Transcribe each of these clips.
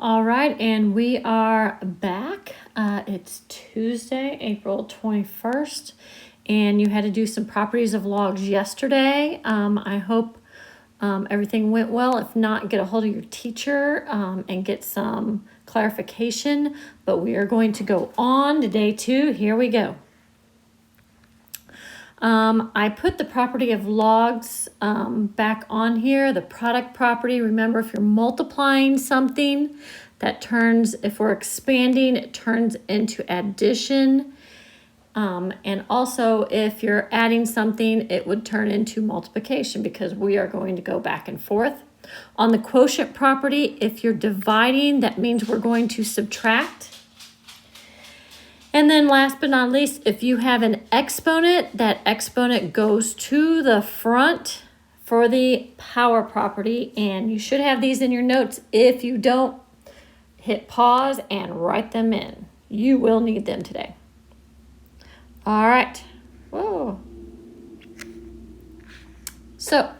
All right, and we are back. It's Tuesday, April 21st, and you had to do some properties of logs yesterday. I hope everything went well. If not, get a hold of your teacher and get some clarification. But we are going to go on to day 2. Here we go. I put the property of logs back on here, the product property. Remember, if you're multiplying something, that turns, if we're expanding, it turns into addition. And also, if you're adding something, it would turn into multiplication because we are going to go back and forth. On the quotient property, if you're dividing, that means we're going to subtract. And then last but not least, if you have an exponent, that exponent goes to the front for the power property. And you should have these in your notes. If you don't, hit pause and write them in. You will need them today. All right. Whoa. So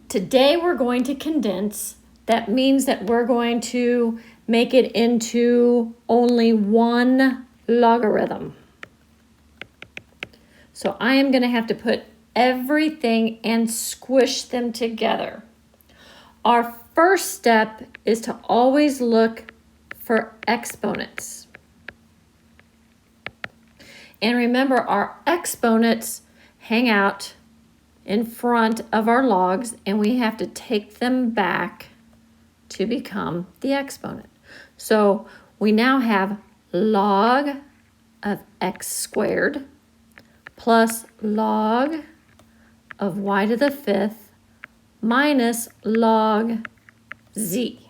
today we're going to condense. That means that we're going to make it into only one logarithm. So I am going to have to put everything and squish them together. Our first step is to always look for exponents. And remember, our exponents hang out in front of our logs, and we have to take them back to become the exponent. So we now have log of x squared plus log of y to the 5th minus log z.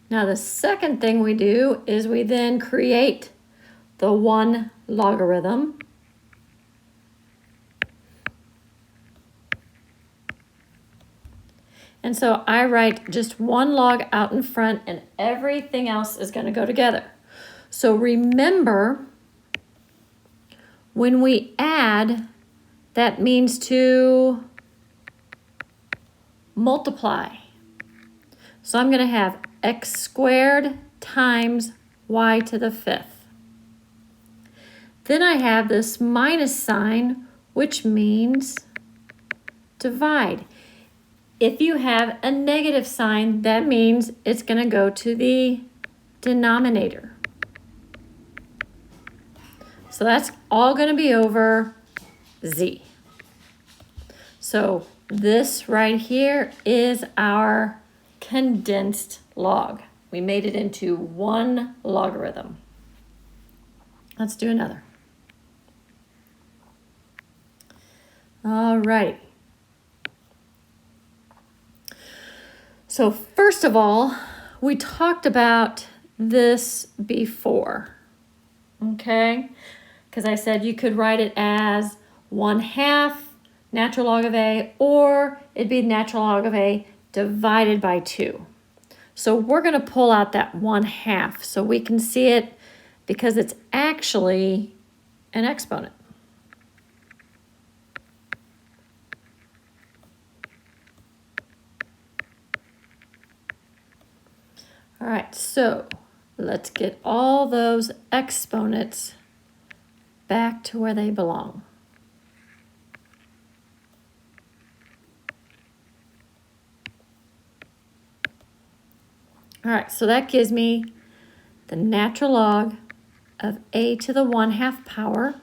Now the second thing we do is we then create the one logarithm. And so I write just one log out in front and everything else is going to go together. So remember, when we add, that means to multiply. So I'm going to have x squared times y to the 5th. Then I have this minus sign, which means divide. If you have a negative sign, that means it's going to go to the denominator. So that's all going to be over z. So this right here is our condensed log. We made it into one logarithm. Let's do another. All right. So first of all, we talked about this before, okay? Because I said you could write it as 1/2 natural log of a, or it'd be natural log of a divided by 2. So we're going to pull out that 1/2 so we can see it because it's actually an exponent. All right, so let's get all those exponents back to where they belong. All right, so that gives me the natural log of a to the 1/2 power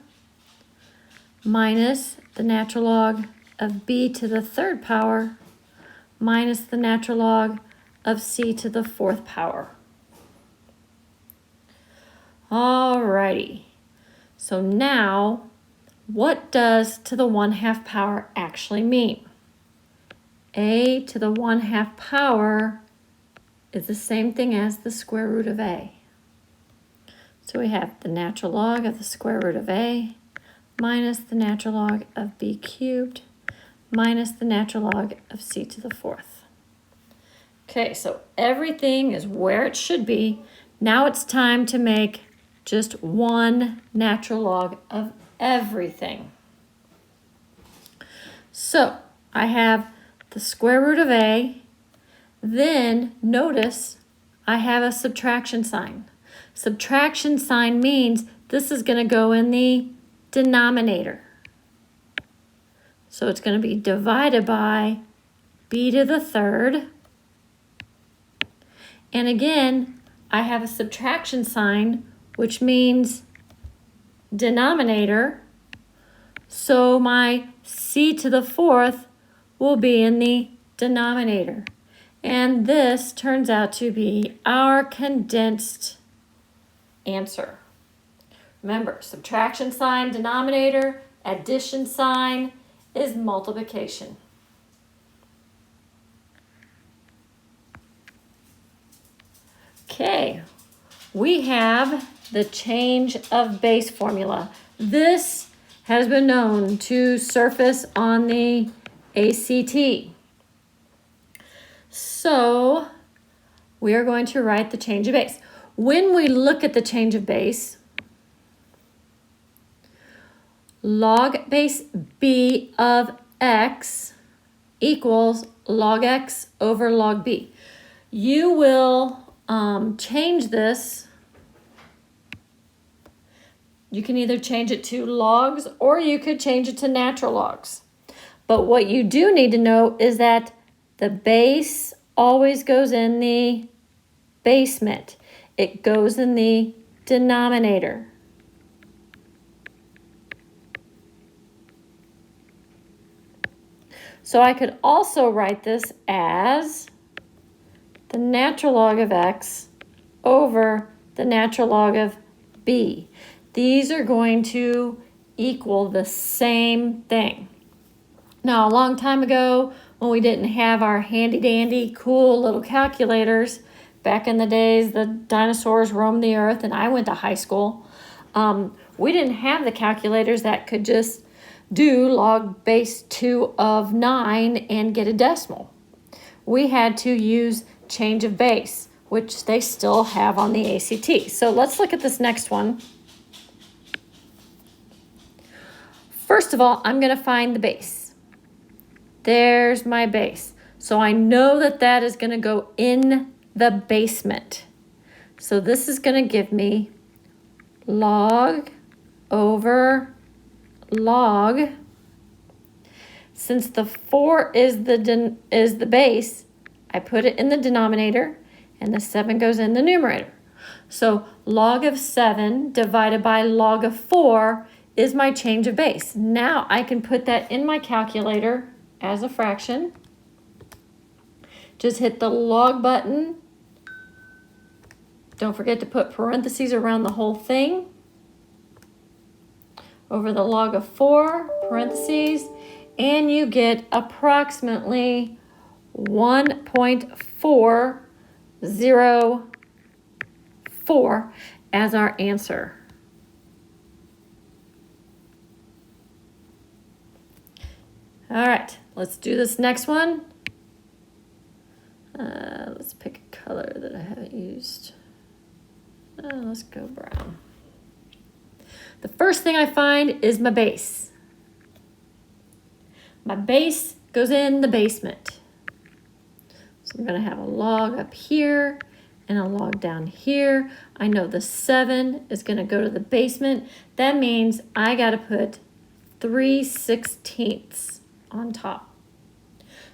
minus the natural log of b to the 3rd power minus the natural log of c to the 4th power. All righty. So now, what does to the 1/2 power actually mean? A to the 1/2 power is the same thing as the square root of a. So we have the natural log of the square root of a minus the natural log of b cubed minus the natural log of c to the 4th. Okay, so everything is where it should be. Now it's time to make just one natural log of everything. So I have the square root of a, Then notice I have a subtraction sign. Subtraction sign means this is going to go in the denominator. So it's going to be divided by b to the third. And again, I have a subtraction sign, which means denominator. So my c to the fourth will be in the denominator. And this turns out to be our condensed answer. Remember, subtraction sign, denominator, addition sign is multiplication. Okay, we have the change of base formula. This has been known to surface on the ACT. So we are going to write the change of base. When we look at the change of base, log base b of x equals log x over log b. You will change this. You can either change it to logs or you could change it to natural logs. But what you do need to know is that the base always goes in the basement. It goes in the denominator. So I could also write this as the natural log of x over the natural log of b. These are going to equal the same thing. Now, a long time ago, when we didn't have our handy-dandy, cool little calculators, back in the days the dinosaurs roamed the earth and I went to high school, we didn't have the calculators that could just do log base 2 of 9 and get a decimal. We had to use change of base, which they still have on the ACT. So let's look at this next one. First of all, I'm going to find the base. There's my base. So I know that that is going to go in the basement. So this is going to give me log over log. Since the 4 is the base, I put it in the denominator and the 7 goes in the numerator. So log of 7 divided by log of 4 is my change of base. Now I can put that in my calculator as a fraction. Just hit the log button. Don't forget to put parentheses around the whole thing. Over the log of 4, parentheses, and you get approximately 1.404 as our answer. All right, let's do this next one. Let's pick a color that I haven't used. Let's go brown. The first thing I find is my base. My base goes in the basement. So I'm going to have a log up here and a log down here. I know the 7 is going to go to the basement. That means I got to put 3/16 on top.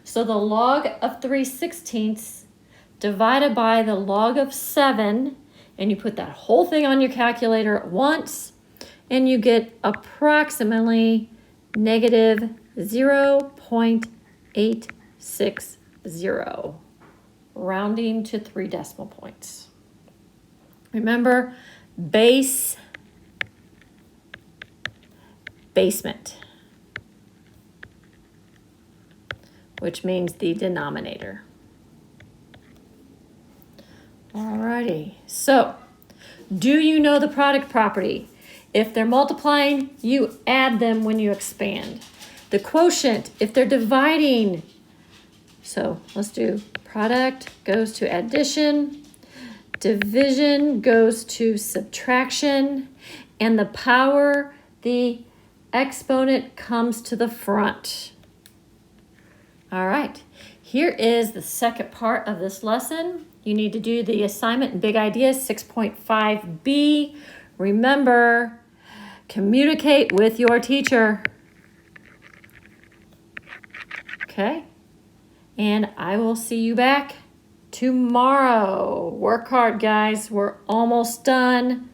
So the log of 3/16 divided by the log of 7, and you put that whole thing on your calculator at once, and you get approximately negative 0.860, rounding to 3 decimal points. Remember, base, basement, which means the denominator. Alrighty, so do you know the product property? If they're multiplying, you add them when you expand. The quotient, if they're dividing, so let's do product goes to addition, division goes to subtraction, and the power, the exponent comes to the front. All right, Here is the second part of this lesson. You need to do the assignment and big ideas 6.5b. Remember, communicate with your teacher. Okay? And I will see you back tomorrow. Work hard, guys. We're almost done.